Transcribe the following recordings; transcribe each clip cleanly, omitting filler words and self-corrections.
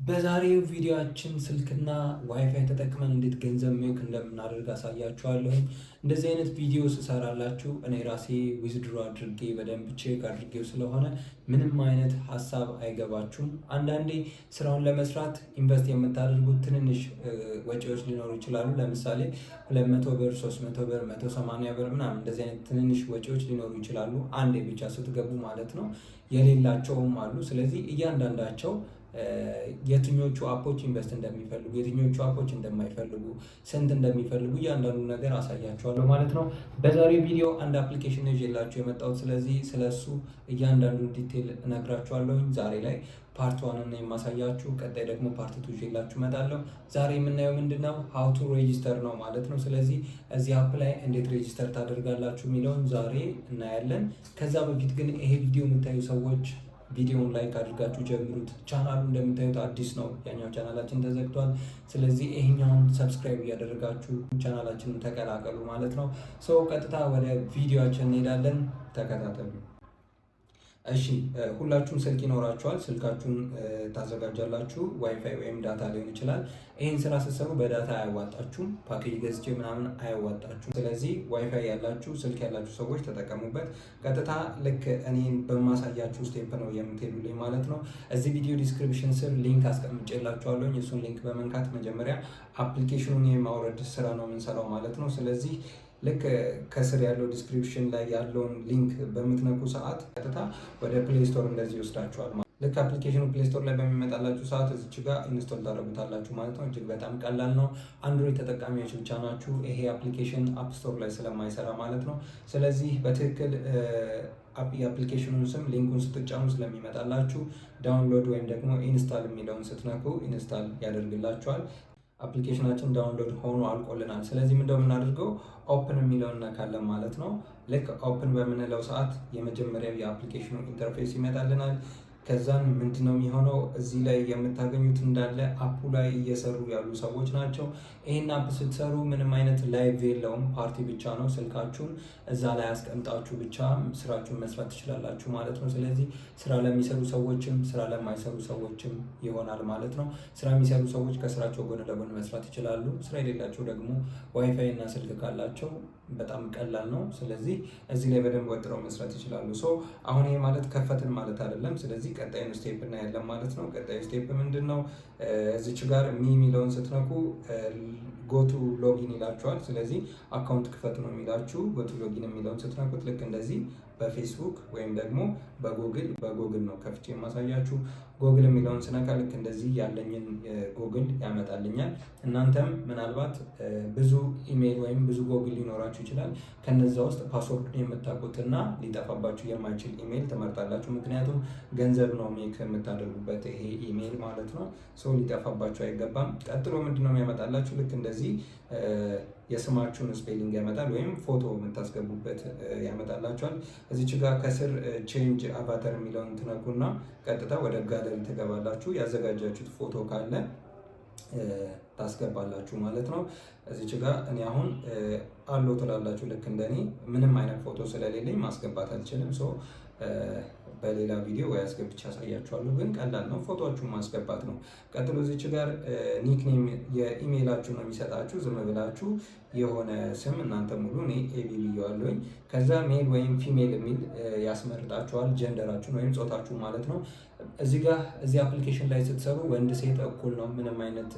በዛሬው ቪዲዮአችን ስልክና ዋይፋይ ተጠቅመን እንዴት ገንዘብ ሜክ እንደምናደርግ አሳያችኋለሁ። እንደዚህ አይነት ቪዲዮ ስሰራላችሁ እኔ ራሴ ዊዝድሮ አድርጌ በደንብ ቼክ አድርጌው ስለሆነ ምንም አይነት ሀሳብ አይገባችሁም። አንዳንዴ ስራውን ለመስራት ኢንቨስት የምታደርጉት ትንንሽ ወጪዎች ሊኖሩ ይችላሉ። ለምሳሌ 200 ብር፣ 300 ብር፣ 180 ብር ምናምን እንደዚህ አይነት ትንንሽ ወጪዎች ሊኖሩ ይችላሉ። አንዴ ብቻ ስትገቡ ማለት ነው። የሌላቸውም አሉ። ስለዚህ እያንዳንዳቸው የትኞቹ አፖች ኢንቨስት እንደሚፈልጉ የትኞቹ አፖች እንደማይፈልጉ ስንት እንደሚፈልጉ እያንዳንዱ ነገር አሳያችኋለሁ ማለት ነው። በዛሬው ቪዲዮ አንድ አፕሊኬሽን ይዤላችሁ የመጣሁት ስለዚህ ስለሱ እያንዳንዱ ዲቴል እነግራችኋለሁ። ዛሬ ላይ ፓርት 1 ነው የማሳያችሁ፣ ቀጣይ ደግሞ ፓርት 2 ይዤላችሁ እመጣለሁ። ዛሬ የምናየው ምንድነው ሃው ቱ ሬጂስተር ነው ማለት ነው። ስለዚህ እዚህ አፕ ላይ እንዴት ሬጂስተር ታደርጋላችሁ የሚለውን ዛሬ እናያለን። ከዛ በፊት ግን ይሄ ቪዲዮ የምታዩ ሰዎች ቪዲዮውን ላይክ አድርጋችሁ ጀምሩት። ቻናሉ እንደምታዩት አዲስ ነው፣ ያኛው ቻናላችን ተዘግቷል። ስለዚህ ይሄኛውን ሰብስክራይብ እያደረጋችሁ ቻናላችንን ተቀላቀሉ ማለት ነው። ሰው ቀጥታ ወደ ቪዲዮአችን እንሄዳለን፣ ተከታተሉ። እሺ ሁላችሁም ስልክ ይኖራችኋል። ስልካችሁን ታዘጋጃላችሁ። ዋይፋይ ወይም ዳታ ሊሆን ይችላል። ይህን ስራ ስትሰሩ በዳታ አያዋጣችሁም፣ ፓኬጅ ገዝቼ ምናምን አያዋጣችሁም። ስለዚህ ዋይፋይ ያላችሁ ስልክ ያላችሁ ሰዎች ተጠቀሙበት። ቀጥታ ልክ እኔን በማሳያችሁ ስቴፕ ነው የምትሄዱልኝ ማለት ነው። እዚህ ቪዲዮ ዲስክሪፕሽን ስር ሊንክ አስቀምጬላችኋለሁ። እሱን ሊንክ በመንካት መጀመሪያ አፕሊኬሽኑን የማውረድ ስራ ነው የምንሰራው ማለት ነው። ስለዚህ ልክ ከስር ያለው ዲስክሪፕሽን ላይ ያለውን ሊንክ በምትነኩ ሰዓት ቀጥታ ወደ ፕሌይ ስቶር እንደዚህ ይወስዳችኋል። ልክ አፕሊኬሽኑ ፕሌይ ስቶር ላይ በሚመጣላችሁ ሰዓት እዚች ጋር ኢንስቶል ታደርጉታላችሁ ማለት ነው። እጅግ በጣም ቀላል ነው። አንድሮይድ ተጠቃሚዎች ብቻ ናችሁ፣ ይሄ አፕሊኬሽን አፕ ስቶር ላይ ስለማይሰራ ማለት ነው። ስለዚህ በትክክል የአፕሊኬሽኑን ስም ሊንኩን ስትጫኑ ስለሚመጣላችሁ ዳውንሎድ ወይም ደግሞ ኢንስታል የሚለውን ስትነኩ ኢንስታል ያደርግላችኋል። አፕሊኬሽናችን ዳውንሎድ ሆኖ አልቆልናል። ስለዚህ ምንድነው የምናደርገው? ኦፕን የሚለውን እነካለን ማለት ነው። ልክ ኦፕን በምንለው ሰዓት የመጀመሪያው የአፕሊኬሽኑ ኢንተርፌስ ይመጣልናል። ከዛን ምንድነው የሚሆነው? እዚህ ላይ የምታገኙት እንዳለ አፑ ላይ እየሰሩ ያሉ ሰዎች ናቸው። ይህን አፕ ስትሰሩ ምንም አይነት ላይቭ የለውም፣ ፓርቲ ብቻ ነው። ስልካችሁን እዛ ላይ አስቀምጣችሁ ብቻ ስራችሁን መስራት ትችላላችሁ ማለት ነው። ስለዚህ ስራ ለሚሰሩ ሰዎችም ስራ ለማይሰሩ ሰዎችም ይሆናል ማለት ነው። ስራ የሚሰሩ ሰዎች ከስራቸው ጎን ለጎን መስራት ይችላሉ። ስራ የሌላቸው ደግሞ ዋይፋይ እና ስልክ ካላቸው በጣም ቀላል ነው። ስለዚህ እዚህ ላይ በደንብ ወጥረው መስራት ይችላሉ። አሁን ይሄ ማለት ከፈትን ማለት አይደለም። ስለዚህ ቀጣዩን ስቴፕ እናያለን ማለት ነው። ቀጣዩ ስቴፕ ምንድን ነው? እዚች ጋር የሚለውን ስትነኩ ጎቱ ሎጊን ይላችኋል። ስለዚህ አካውንት ክፈት ነው የሚላችሁ። ጎቱ ሎጊን የሚለውን ስትነኩት ልክ እንደዚህ በፌስቡክ ወይም ደግሞ በጎግል ነው ከፍቼ የማሳያችሁ። ጎግል የሚለውን ስነካ ልክ እንደዚህ ያለኝን ጎግል ያመጣልኛል። እናንተም ምናልባት ብዙ ኢሜይል ወይም ብዙ ጎግል ሊኖራችሁ ይችላል። ከነዛ ውስጥ ፓስወርዱን የምታውቁትና ሊጠፋባችሁ የማይችል ኢሜይል ትመርጣላችሁ። ምክንያቱም ገንዘብ ነው ሜክ የምታደርጉበት ይሄ ኢሜይል ማለት ነው። ሊጠፋባችሁ አይገባም። ቀጥሎ ምንድነው የሚያመጣላችሁ? ልክ እንደዚህ የስማችሁን ስፔሊንግ ያመጣል፣ ወይም ፎቶ የምታስገቡበት ያመጣላችኋል። እዚች ጋር ከስር ቼንጅ አቫተር የሚለውን ትነኩና ቀጥታ ወደ ጋለሪ ትገባላችሁ። ያዘጋጃችሁት ፎቶ ካለ ታስገባላችሁ ማለት ነው። እዚች ጋር እኔ አሁን አሎ ትላላችሁ። ልክ እንደኔ ምንም አይነት ፎቶ ስለሌለኝ ማስገባት አልችልም። በሌላ ቪዲዮ ወይ አስገብቼ አሳያችኋለሁ። ግን ቀላል ነው፣ ፎቶዎቹን ማስገባት ነው። ቀጥሎ እዚች ጋር ኒክኔም የኢሜይላችሁ ነው የሚሰጣችሁ። ዝም ብላችሁ የሆነ ስም እናንተ ሙሉ እኔ ኤቢ ብየዋለሁኝ። ከዛ ሜል ወይም ፊሜል የሚል ያስመርጣችኋል፣ ጀንደራችሁን ወይም ጾታችሁን ማለት ነው። እዚህ አፕሊኬሽን ላይ ስትሰሩ ወንድ ሴት እኩል ነው፣ ምንም አይነት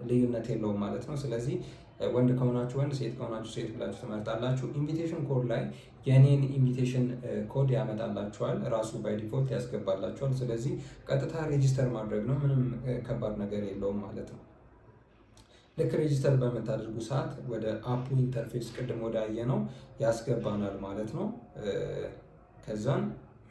ልዩነት የለውም ማለት ነው። ስለዚህ ወንድ ከሆናችሁ ወንድ፣ ሴት ከሆናችሁ ሴት ብላችሁ ትመርጣላችሁ። ኢንቪቴሽን ኮድ ላይ የኔን ኢንቪቴሽን ኮድ ያመጣላችኋል፣ ራሱ ባይ ዲፎልት ያስገባላችኋል። ስለዚህ ቀጥታ ሬጂስተር ማድረግ ነው፣ ምንም ከባድ ነገር የለውም ማለት ነው። ልክ ሬጂስተር በምታደርጉ ሰዓት ወደ አፑ ኢንተርፌስ ቅድም ወዳየ ነው ያስገባናል ማለት ነው። ከዛን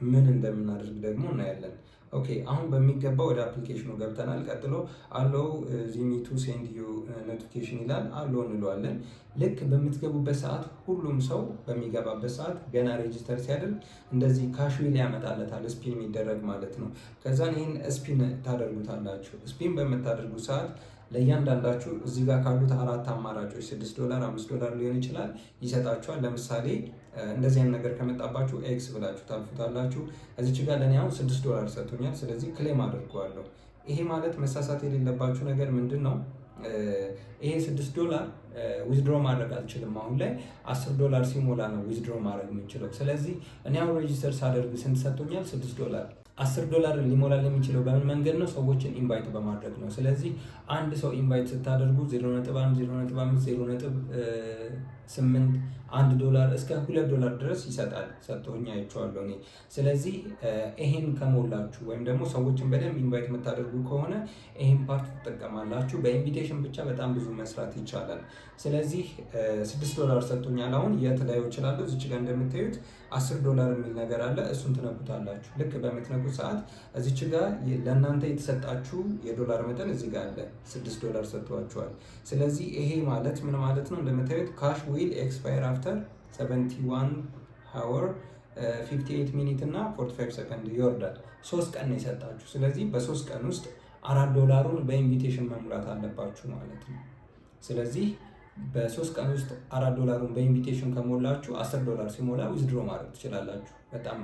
ምን እንደምናደርግ ደግሞ እናያለን። ኦኬ አሁን በሚገባ ወደ አፕሊኬሽኑ ገብተናል። ቀጥሎ አለው ዚሚ ቱ ሴንድ ዩ ኖቲፊኬሽን ይላል። አለው እንለዋለን። ልክ በምትገቡበት ሰዓት ሁሉም ሰው በሚገባበት ሰዓት ገና ሬጂስተር ሲያደርግ እንደዚህ ካሽዊል ያመጣለታል፣ ስፒን የሚደረግ ማለት ነው። ከዛን ይህን ስፒን ታደርጉታላችሁ። ስፒን በምታደርጉ ሰዓት ለእያንዳንዳችሁ እዚህ ጋር ካሉት 4 አማራጮች $6፣ $5 ሊሆን ይችላል ይሰጣችኋል። ለምሳሌ እንደዚህ አይነት ነገር ከመጣባችሁ ኤክስ ብላችሁ ታልፉታላችሁ። እዚች ጋር ለኔ አሁን $6 ሰጥቶኛል። ስለዚህ ክሌም አድርገዋለሁ። ይሄ ማለት መሳሳት የሌለባችሁ ነገር ምንድን ነው? ይሄ $6 ዊዝድሮ ማድረግ አልችልም። አሁን ላይ $10 ሲሞላ ነው ዊዝድሮ ማድረግ የምንችለው። ስለዚህ እኔ አሁን ሬጂስተር ሳደርግ ስንት ሰጥቶኛል? $6። $10 ሊሞላል የሚችለው በምን መንገድ ነው? ሰዎችን ኢንቫይት በማድረግ ነው። ስለዚህ አንድ ሰው ኢንቫይት ስታደርጉ 0.1 0.5 0.8 $1 እስከ $2 ድረስ ይሰጣል። ሰጥቶኛ አይቼዋለሁ እኔ። ስለዚህ ይሄን ከሞላችሁ ወይም ደግሞ ሰዎችን በደንብ ኢንቫይት የምታደርጉ ከሆነ ይሄን ፓርት ትጠቀማላችሁ። በኢንቪቴሽን ብቻ በጣም ብዙ መስራት ይቻላል። ስለዚህ $6 ሰጥቶኛል። አሁን የት ላይ እችላለሁ? እዚች ጋር እንደምታዩት $10 የሚል ነገር አለ። እሱን ትነኩታላችሁ። ልክ በምትነኩት ሰዓት እዚች ጋር ለእናንተ የተሰጣችሁ የዶላር መጠን እዚህ ጋር አለ። $6 ሰጥቷችኋል። ስለዚህ ይሄ ማለት ምን ማለት ነው? እንደምታዩት ካሽ ዊል ኤክስፓየር አፍተር 71 hour 58 ሚኒት እና 45 ሰከንድ ይወርዳል። 3 ቀን ነው የሰጣችሁ። ስለዚህ በ3 ቀን ውስጥ $4 በኢንቪቴሽን መሙላት አለባችሁ ማለት ነው። ስለዚህ በ3 ቀን ውስጥ $4 በኢንቪቴሽን ከሞላችሁ $10 ሲሞላ ዊዝድሮ ማድረግ ትችላላችሁ። በጣም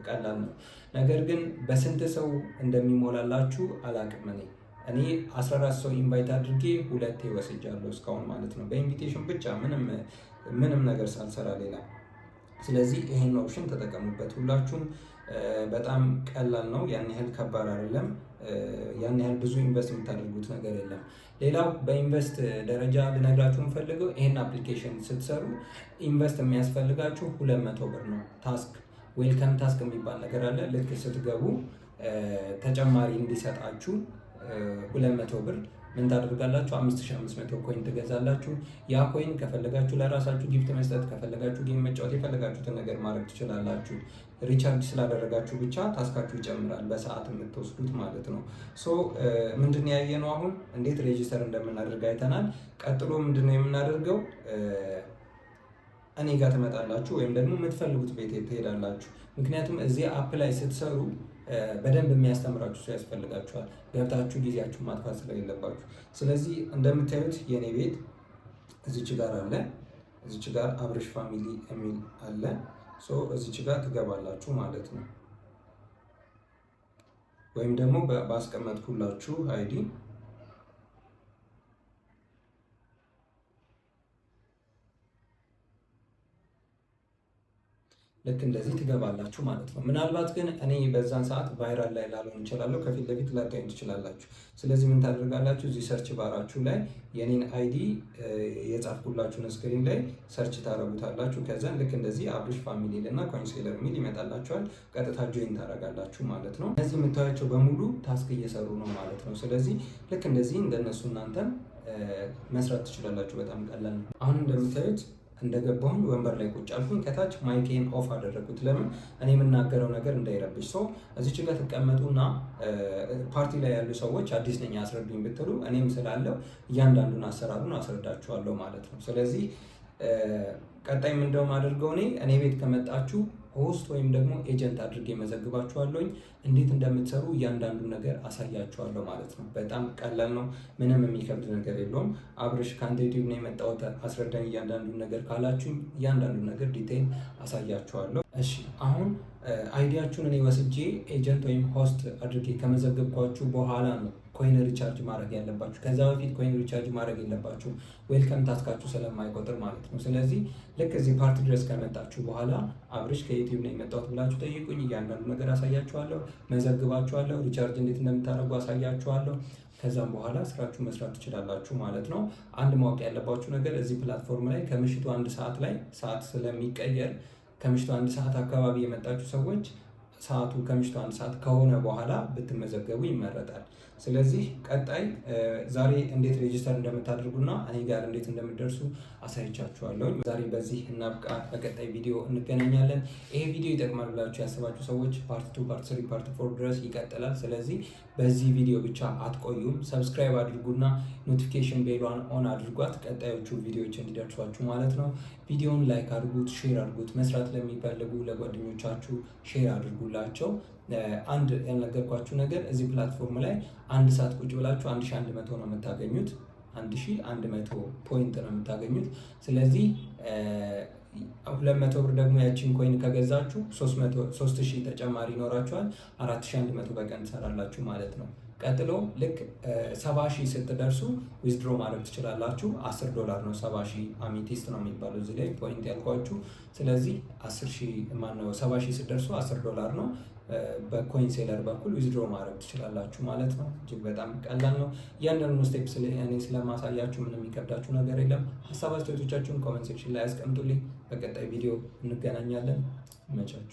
ቀላል ነው። ነገር ግን በስንት ሰው እንደሚሞላላችሁ አላቅም። እኔ 14 ሰው ኢንቫይት አድርጌ 2 ወስጃለሁ እስካሁን ማለት ነው፣ በኢንቪቴሽን ብቻ ምንም ነገር ሳልሰራ ሌላ። ስለዚህ ይሄን ኦፕሽን ተጠቀሙበት ሁላችሁም። በጣም ቀላል ነው፣ ያን ያህል ከባድ አይደለም። ያን ያህል ብዙ ኢንቨስት የምታደርጉት ነገር የለም። ሌላው በኢንቨስት ደረጃ ልነግራችሁ የምፈልገው ይሄን አፕሊኬሽን ስትሰሩ ኢንቨስት የሚያስፈልጋችሁ $200 ነው። ታስክ ዌልከም ታስክ የሚባል ነገር አለ። ልክ ስትገቡ ተጨማሪ እንዲሰጣችሁ $200 ምን ታደርጋላችሁ? 5500 ኮይን ትገዛላችሁ። ያ ኮይን ከፈለጋችሁ ለራሳችሁ ጊፍት መስጠት፣ ከፈለጋችሁ ጌም መጫወት፣ የፈለጋችሁትን ነገር ማድረግ ትችላላችሁ። ሪቻርጅ ስላደረጋችሁ ብቻ ታስካችሁ ይጨምራል፣ በሰዓት የምትወስዱት ማለት ነው። ሶ ምንድን ያየነው አሁን እንዴት ሬጂስተር እንደምናደርግ አይተናል። ቀጥሎ ምንድነው የምናደርገው? እኔ ጋር ትመጣላችሁ ወይም ደግሞ የምትፈልጉት ቤት ትሄዳላችሁ። ምክንያቱም እዚህ አፕ ላይ ስትሰሩ በደንብ የሚያስተምራችሁ ሰው ያስፈልጋችኋል፣ ገብታችሁ ጊዜያችሁ ማጥፋት ስለሌለባችሁ። ስለዚህ እንደምታዩት የኔ ቤት እዚች ጋር አለ። እዚች ጋር አብርሽ ፋሚሊ የሚል አለ። ሶ እዚች ጋር ትገባላችሁ ማለት ነው። ወይም ደግሞ ባስቀመጥኩላችሁ አይዲ ልክ እንደዚህ ትገባላችሁ ማለት ነው። ምናልባት ግን እኔ በዛን ሰዓት ቫይራል ላይ ላልሆን እችላለሁ፣ ከፊት ለፊት ላታዩኝ ትችላላችሁ። ስለዚህ ምን ታደርጋላችሁ? እዚህ ሰርች ባራችሁ ላይ የኔን አይዲ የጻፍኩላችሁን ስክሪን ላይ ሰርች ታደርጉታላችሁ። ከዛን ልክ እንደዚህ አብርሽ ፋሚሊ እና ኮንሴለር የሚል ይመጣላችኋል። ቀጥታ ጆይን ታደርጋላችሁ ማለት ነው። እነዚህ የምታዩቸው በሙሉ ታስክ እየሰሩ ነው ማለት ነው። ስለዚህ ልክ እንደዚህ እንደነሱ እናንተም መስራት ትችላላችሁ። በጣም ቀላል ነው። አሁን እንደምታዩት እንደገባሁኝ ወንበር ላይ ቁጭ አልኩኝ። ከታች ማይኬን ኦፍ አደረኩት። ለምን? እኔ የምናገረው ነገር እንዳይረብሽ። ሰው እዚች ጋር ትቀመጡና ፓርቲ ላይ ያሉ ሰዎች አዲስ ነኝ አስረዱኝ ብትሉ እኔም ስላለው እያንዳንዱን አሰራሩን አስረዳችኋለሁ ማለት ነው። ስለዚህ ቀጣይ ምንድነው የማደርገው? እኔ ቤት ከመጣችሁ ሆስት ወይም ደግሞ ኤጀንት አድርጌ መዘግባችኋለሁኝ። እንዴት እንደምትሰሩ እያንዳንዱ ነገር አሳያችኋለሁ ማለት ነው። በጣም ቀላል ነው፣ ምንም የሚከብድ ነገር የለውም። አብርሽ ከአንተ ዩቲዩብ ነው የመጣሁት አስረዳኝ እያንዳንዱን ነገር ካላችሁኝ እያንዳንዱን ነገር ዲቴይል አሳያችኋለሁ። እሺ አሁን አይዲያችሁን እኔ ወስጄ ኤጀንት ወይም ሆስት አድርጌ ከመዘገብኳችሁ በኋላ ነው ኮይን ሪቻርጅ ማድረግ ያለባችሁ። ከዛ በፊት ኮይን ሪቻርጅ ማድረግ የለባችሁ፣ ዌልከም ታስካችሁ ስለማይቆጥር ማለት ነው። ስለዚህ ልክ እዚህ ፓርቲ ድረስ ከመጣችሁ በኋላ አብርሽ ከዩቲዩብ ነው የመጣሁት ብላችሁ ጠይቁኝ። እያንዳንዱ ነገር አሳያችኋለሁ፣ መዘግባችኋለሁ፣ ሪቻርጅ እንዴት እንደምታደርጉ አሳያችኋለሁ። ከዛም በኋላ ስራችሁ መስራት ትችላላችሁ ማለት ነው። አንድ ማወቅ ያለባችሁ ነገር እዚህ ፕላትፎርም ላይ ከምሽቱ 1 ሰዓት ላይ ሰዓት ስለሚቀየር ከምሽቱ 1 ሰዓት አካባቢ የመጣችሁ ሰዎች ሰዓቱ ከምሽቱ 1 ሰዓት ከሆነ በኋላ ብትመዘገቡ ይመረጣል። ስለዚህ ቀጣይ ዛሬ እንዴት ሬጂስተር እንደምታደርጉና እኔ ጋር እንዴት እንደምትደርሱ አሳይቻችኋለሁ። ዛሬ በዚህ እናብቃ። በቀጣይ ቪዲዮ እንገናኛለን። ይሄ ቪዲዮ ይጠቅማል ብላችሁ ያስባችሁ ሰዎች ፓርት 2፣ ፓርት 3፣ ፓርት 4 ድረስ ይቀጥላል። ስለዚህ በዚህ ቪዲዮ ብቻ አትቆዩም። ሰብስክራይብ አድርጉና ኖቲፊኬሽን ቤሏን ኦን አድርጓት፣ ቀጣዮቹ ቪዲዮዎች እንዲደርሷችሁ ማለት ነው። ቪዲዮውን ላይክ አድርጉት፣ ሼር አድርጉት። መስራት ለሚፈልጉ ለጓደኞቻችሁ ሼር አድርጉላቸው። አንድ ያልነገርኳችሁ ነገር እዚህ ፕላትፎርም ላይ 1 ሰዓት ቁጭ ብላችሁ 1100 ነው የምታገኙት። 1100 ፖይንት ነው የምታገኙት። ስለዚህ 200 ብር ደግሞ ያቺን ኮይን ከገዛችሁ 3000 ተጨማሪ ይኖራችኋል። 4100 በቀን ትሰራላችሁ ማለት ነው። ቀጥሎ ልክ 70,000 ስትደርሱ ዊዝድሮ ማድረግ ትችላላችሁ። $10 ነው። 70,000 አሜቲስት ነው የሚባለው እዚህ ላይ ፖይንት ያልኳችሁ። ስለዚህ 70,000 ስትደርሱ $10 ነው። በኮይን ሴለር በኩል ዊዝድሮ ማድረግ ትችላላችሁ ማለት ነው። እጅግ በጣም ቀላል ነው። እያንዳንዱ ስቴፕ እኔ ስለማሳያችሁ ምንም የሚከብዳችሁ ነገር የለም። ሀሳብ አስተያየቶቻችሁን ኮመንት ሴክሽን ላይ ያስቀምጡልኝ። በቀጣይ ቪዲዮ እንገናኛለን። ይመቻችሁ።